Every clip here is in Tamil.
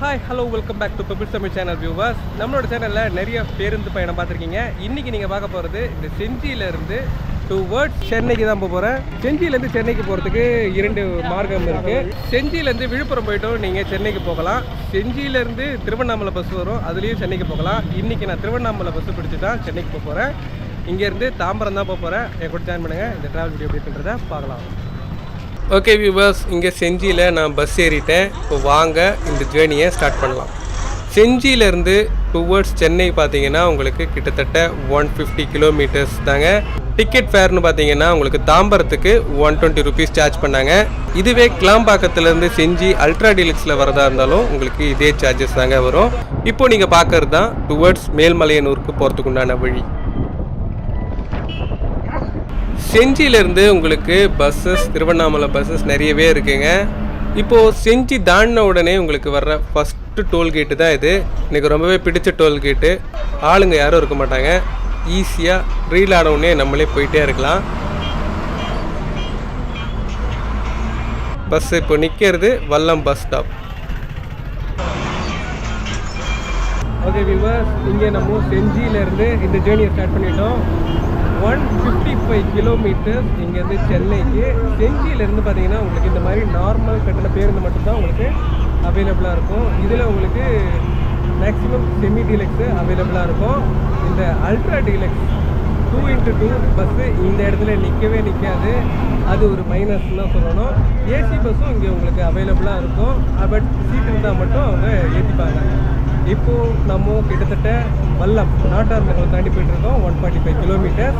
Hi hello welcome back to Pebble Tamil channel viewers. நம்மளோட சேனலில் நிறைய பேருந்து பயணம் பார்த்துருக்கீங்க. இன்றைக்கி நீங்கள் பார்க்க போகிறது இந்த செஞ்சியிலேருந்து டுவர்ட்ஸ் சென்னைக்கு தான் போகிறேன். செஞ்சியிலேருந்து சென்னைக்கு போகிறதுக்கு 2 மார்க்கம் இருக்குது. செஞ்சியிலேருந்து விழுப்புரம் போய்ட்டும் நீங்கள் சென்னைக்கு போகலாம். செஞ்சியிலேருந்து திருவண்ணாமலை பஸ் வரும், அதுலேயும் சென்னைக்கு போகலாம். இன்றைக்கி நான் திருவண்ணாமலை பஸ்ஸு பிடிச்சி தான் சென்னைக்கு போக போகிறேன். இங்கேருந்து தாம்பரம் தான் போக போகிறேன். என் கூட ஜாயின் பண்ணுங்கள். இந்த ட்ராவல் வீடியோ எப்படி இருக்குன்றதை பார்க்கலாம். ஓகே வியூவர்ஸ், இங்கே செஞ்சியில் நான் பஸ் ஏறிட்டேன். இப்போ வாங்க இந்த ஜேர்னியை ஸ்டார்ட் பண்ணலாம். செஞ்சியிலேருந்து டுவர்ட்ஸ் சென்னை பார்த்தீங்கன்னா உங்களுக்கு கிட்டத்தட்ட 150 கிலோமீட்டர்ஸ் தாங்க. டிக்கெட் ஃபேர்னு பார்த்தீங்கன்னா உங்களுக்கு தாம்பரத்துக்கு 120 ருபீஸ் சார்ஜ் பண்ணாங்க. இதுவே கிளாம்பாக்கத்துலேருந்து செஞ்சி அல்ட்ரா டீலக்ஸில் வரதா இருந்தாலும் உங்களுக்கு இதே சார்ஜஸ் தாங்க வரும். இப்போது நீங்கள் பார்க்குறது தான் டுவர்ட்ஸ் மேல்மலையனூருக்கு போகிறதுக்கு உண்டான வழி. செஞ்சியிலேருந்து உங்களுக்கு பஸ்ஸஸ், திருவண்ணாமலை பஸ்ஸஸ் நிறையவே இருக்குங்க. இப்போது செஞ்சி தாண்டின உடனே உங்களுக்கு வர்ற ஃபஸ்ட்டு டோல்கேட்டு தான் இது. எனக்கு ரொம்பவே பிடிச்ச டோல்கேட்டு. ஆளுங்க யாரும் இருக்க மாட்டாங்க. ஈஸியாக ரீல் ஆனவுடனே நம்மளே போயிட்டே இருக்கலாம். பஸ் இப்போ நிற்கிறது வல்லம் பஸ் ஸ்டாப். ஓகே வியூவர்ஸ், இங்கே நம்ம செஞ்சியிலேருந்து இந்த ஜேர்னியை ஸ்டார்ட் பண்ணிட்டோம். 155 கிலோமீட்டர்ஸ் இங்கேருந்து சென்னைக்கு. செஞ்சியிலேருந்து பார்த்தீங்கன்னா உங்களுக்கு இந்த மாதிரி நார்மல் கட்டண பேருந்து மட்டும்தான் உங்களுக்கு அவைலபிளாக இருக்கும். இதில் உங்களுக்கு மேக்ஸிமம் செமி டீலக்ஸு அவைலபிளாக இருக்கும். இந்த அல்ட்ரா டீலக்ஸ் 2x2 பஸ்ஸு இந்த இடத்துல நிற்கவே நிற்காது. அது ஒரு மைனஸ்ன்னு தான் சொல்லணும். ஏசி பஸ்ஸும் இங்கே உங்களுக்கு அவைலபிளாக இருக்கும். பட் சீட் இருந்தால் மட்டும் அவங்க ஏற்றிப்பாங்க. இப்போது நம்ம கிட்டத்தட்ட வல்லம் நாட்டார் நகரை தாண்டி போய்ட்டுருக்கோம். 145 கிலோமீட்டர்.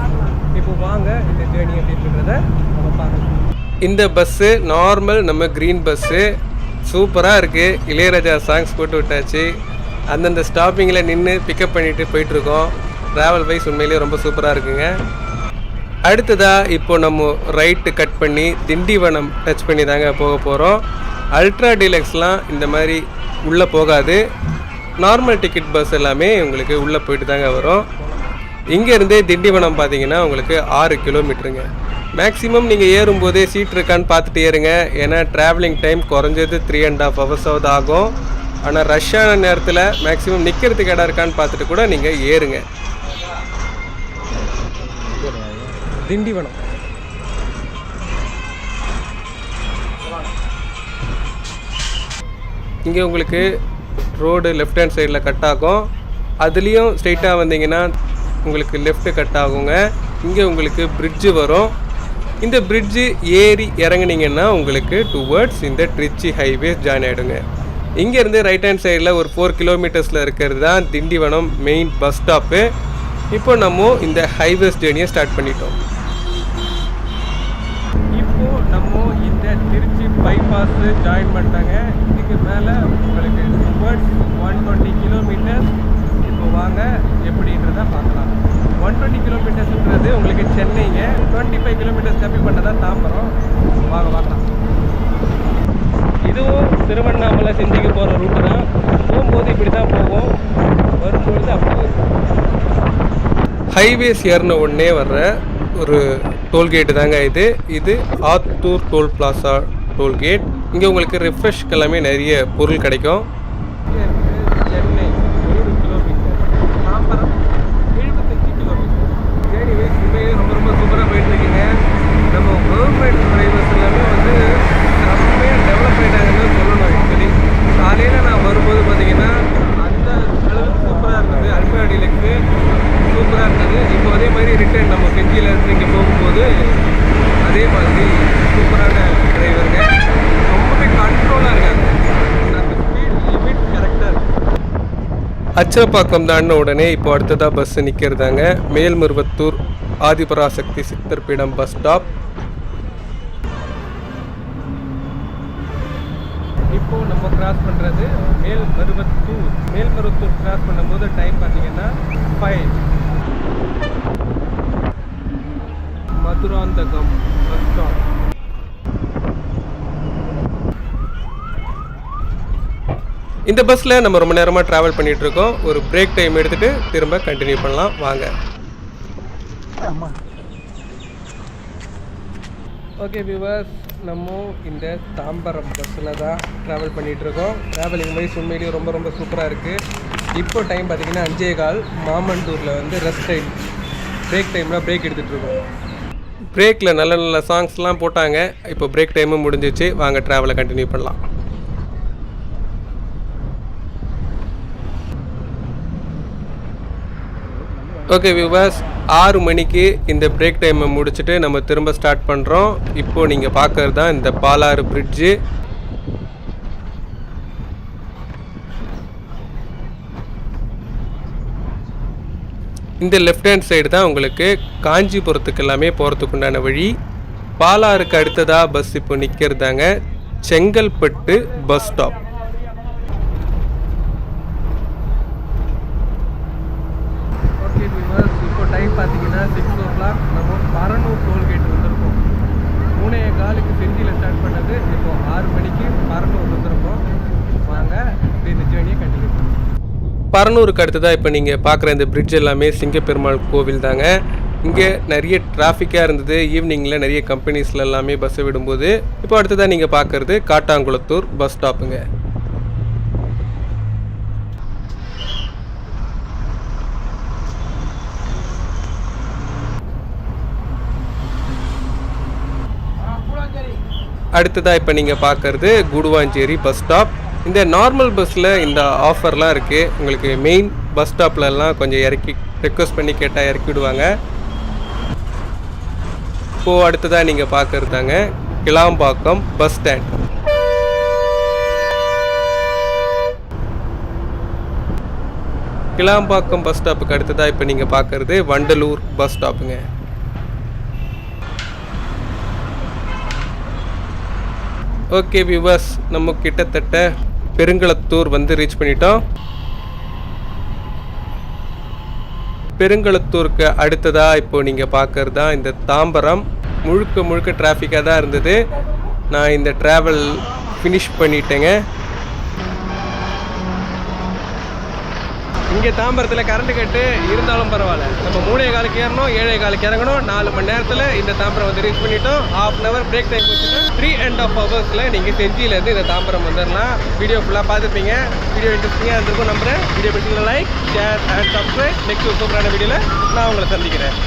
இப்போ வாங்க இந்த ஜேர்னி அப்படின்றத நம்ம பார்க்கலாம். இந்த பஸ்ஸு நார்மல் நம்ம க்ரீன் பஸ்ஸு சூப்பராக இருக்குது. இளையராஜா சாங்ஸ் போட்டு விட்டாச்சு. அந்தந்த ஸ்டாப்பிங்கில் நின்று பிக்கப் பண்ணிவிட்டு போயிட்டுருக்கோம். ட்ராவல் வைஸ் உண்மையிலேயே ரொம்ப சூப்பராக இருக்குங்க. அடுத்ததாக இப்போது நம்ம ரைட்டு கட் பண்ணி திண்டிவனம் டச் பண்ணி தாங்க போக போகிறோம். அல்ட்ரா டீலக்ஸ்லாம் இந்த மாதிரி உள்ளே போகாது. நார்மல் டிக்கெட் பஸ் எல்லாமே உங்களுக்கு உள்ளே போயிட்டு தாங்க வரும். இங்கேருந்தே திண்டிவனம் பார்த்தீங்கன்னா உங்களுக்கு 6 கிலோமீட்டருங்க. மேக்ஸிமம் நீங்கள் ஏறும்போதே சீட் இருக்கான்னு பார்த்துட்டு ஏறுங்க. ஏன்னா ட்ராவலிங் டைம் குறைஞ்சது 3.5 ஹவர்ஸாவது ஆகும். ஆனால் ரஷ்ஷான நேரத்தில் மேக்ஸிமம் நிற்கிறதுக்கு இடம் இருக்கான்னு பார்த்துட்டு கூட நீங்கள் ஏறுங்க. திண்டிவனம் இங்கே உங்களுக்கு ரோடு லெஃப்ட் ஹேண்ட் சைடில் கட் ஆகும். அதுலேயும் ஸ்ட்ரெயிட்டாக வந்தீங்கன்னா உங்களுக்கு லெஃப்ட்டு கட் ஆகுங்க. இங்கே உங்களுக்கு பிரிட்ஜு வரும். இந்த பிரிட்ஜு ஏறி இறங்குனீங்கன்னா உங்களுக்கு டுவர்ட்ஸ் இந்த ட்ரிச்சி ஹைவே ஜாயின் ஆகிடுங்க. இங்கேருந்து ரைட் ஹேண்ட் சைடில் ஒரு 4 கிலோமீட்டர்ஸில் இருக்கிறது தான் திண்டிவனம் மெயின் பஸ் ஸ்டாப்பு. இப்போ நம்ம இந்த ஹைவேஸ் ஜேர்னியை ஸ்டார்ட் பண்ணிட்டோம். இப்போது நம்ம இந்த திருச்சி பைபாஸ் ஜாயின் பண்ணிட்டாங்க. இதுக்கு மேலே உங்களுக்கு டுவர்ட்ஸ் 120 கிலோமீட்டர்ஸ். இப்போ வாங்க எப்படின்றத பார்க்கலாம். 120 கிலோமீட்டர்ஸ்ன்றது உங்களுக்கு சென்னைங்க. 25 கிலோமீட்டர்ஸ் கம்மி பண்ணதா தாம்பரம். வாங்க பார்க்கலாம். இதுவும் திருவண்ணாமலை செஞ்சிக்கு போகிற ரூட்டு தான். போகும்போது இப்படி தான் போகும், வரும்பொழுது அப்படி. ஹைவேஸ் ஏறின உடனே வர்ற ஒரு டோல்கேட்டு தாங்க இது ஆத்தூர் டோல் பிளாசா டோல்கேட். இங்கே உங்களுக்கு ரிஃப்ரெஷ்க்கு எல்லாமே நிறைய பொருள் கிடைக்கும். Chennai 100 kilometre, Tambaram 75 kilometre. Journey உண்மையே ரொம்ப சூப்பராக போயிட்டுருக்கீங்க. நம்ம கவர்மெண்ட் டிரைவர்ஸ் எல்லாமே வந்து செம்மையாக டெவலப் ஆகிட்டாங்கன்னு சொல்லணும். ஆக்சுவலி காலையில் நான் வரும்போது பார்த்தீங்கன்னா அந்த அளவுக்கு சூப்பராக இருந்தது. அல்ட்ரா டீலக்ஸு சூப்பராக இருந்தது. இப்போ அதே மாதிரி ரிட்டர்ன் நம்ம செஞ்சியில் இருந்து இங்கே போகும்போது அதே மாதிரி சூப்பரான டிரைவருங்க. ரொம்பவே கண்ட்ரோலாக இருக்காங்க. அந்த ஸ்பீட் லிமிட் கரெக்டாக இருக்குது. அச்சரப்பாக்கம் தாண்டின உடனே இப்போ அடுத்ததாக பஸ்ஸு நிற்கிறதாங்க மேல்மருவத்தூர் ஆதிபராசக்தி சித்தர் பீடம் பஸ் ஸ்டாப். இப்போது நம்ம கிராஸ் பண்ணுறது மேல்மருவத்தூர் கிராஸ் பண்ணும்போது டைம் பார்த்தீங்கன்னா 5. Madurantakam bus stop. இந்த பஸ்ஸில் நம்ம ரொம்ப நேரமாக ட்ராவல் பண்ணிகிட்ருக்கோம். ஒரு பிரேக் டைம் எடுத்துகிட்டு திரும்ப கண்டினியூ பண்ணலாம் வாங்க. ஓகே வியூவர்ஸ், நம்ம இந்த தாம்பரம் பஸ்ஸில் தான் ட்ராவல் பண்ணிகிட்ருக்கோம். ட்ராவலிங் வைஸ் உண்மையிலேயே ரொம்ப ரொம்ப சூப்பராக இருக்குது. இப்போ டைம் பார்த்திங்கன்னா 5:15. மாமண்டூரில் வந்து ரெஸ்ட் டைம், பிரேக் டைமில் பிரேக் எடுத்துகிட்ருக்கோம். பிரேக்கில் நல்ல நல்ல சாங்ஸ்லாம் போட்டாங்க. இப்போ பிரேக் டைமும் முடிஞ்சிச்சு. வாங்க ட்ராவலை கண்டினியூ பண்ணலாம். ஓகே வியூவர்ஸ், 6 மணிக்கு இந்த பிரேக் டைமை முடிச்சுட்டு நம்ம திரும்ப ஸ்டார்ட் பண்ணுறோம். இப்போது நீங்கள் பார்க்குறது தான் இந்த பாலாறு பிரிட்ஜு. இந்த லெஃப்ட் ஹேண்ட் சைடு தான் உங்களுக்கு காஞ்சிபுரத்துக்கு எல்லாமே போகிறதுக்கு உண்டான வழி. பாலாறுக்கு அடுத்ததாக பஸ் இப்போ நிற்கிறதாங்க செங்கல்பட்டு பஸ் ஸ்டாப். இப்போ டைம் பார்த்தீங்கன்னா 6 o'clock. நம்ம பரனூர் டோல்கேட் வந்திருக்கோம். 3:15க்கு செஞ்சியில் ஸ்டார்ட் பண்ணது. இப்போ 6 மணிக்கு பரனூர் வந்திருக்கோம். வாங்க இந்த ஜேர்னியை கண்டினியூ பண்ணுவோம். பரனூருக்கு அடுத்ததாக இப்போ நீங்கள் பார்க்குற இந்த பிரிட்ஜ் எல்லாமே சிங்கப்பெருமாள் கோவில் தாங்க. இங்கே நிறைய டிராஃபிக்காக இருந்தது. ஈவினிங்கில் நிறைய கம்பெனிஸில் எல்லாமே பஸ்ஸை விடும்போது. இப்போ அடுத்ததாக நீங்கள் பார்க்குறது காட்டாங்குளத்தூர் பஸ் ஸ்டாப்புங்க. அடுத்ததாக இப்போ நீங்கள் பார்க்குறது குடுவாஞ்சேரி பஸ் ஸ்டாப். இந்த நார்மல் பஸ்ஸில் இந்த ஆஃபர்லாம் இருக்குது. உங்களுக்கு மெயின் பஸ் ஸ்டாப்லலாம் கொஞ்சம் ரெக்வஸ்ட் பண்ணி கேட்டால் இறக்கி விடுவாங்க. இப்போது அடுத்ததாக நீங்கள் பார்க்குறதாங்க Kilambakkam bus stand. Kilambakkam bus ஸ்டாப்புக்கு அடுத்ததாக இப்போ நீங்கள் பார்க்குறது வண்டலூர் பஸ் ஸ்டாப்புங்க. ஓகே வியூவர்ஸ், நம்ம கிட்டத்தட்ட பெருங்களத்தூர் வந்து ரீச் பண்ணிட்டோம். பெருங்களத்தூருக்கு அடுத்ததாக இப்போ நீங்கள் பார்க்குறது தான் இந்த தாம்பரம். முழுக்க டிராஃபிக்காக தான் இருந்தது. நான் இந்த ட்ராவல் ஃபினிஷ் பண்ணிட்டேங்க. இங்கே தாம்பரத்தில் கரண்ட் கட்டு இருந்தாலும் பரவாயில்ல. நம்ம 3:15க்கு ஏறணும், 7:15க்கு இறங்கணும். 4 மணி நேரத்தில் இந்த தாம்பரம் வந்து ரீச் பண்ணிட்டோம். ½ hour பிரேக் டைம் வச்சுன்னா 3.5 hours நீங்கள் செஞ்சியிலேருந்து இந்த தாம்பரம் வந்துடலாம். வீடியோ ஃபுல்லாக பார்த்துருப்பீங்க. வீடியோ இன்ட்ரெஸ்டிங்காக இருந்திருக்கும் நம்புறேன். வீடியோ பிடிச்சதில் like, share and subscribe. Next சூப்பரான வீடியோவில் நான் உங்களை சந்திக்கிறேன்.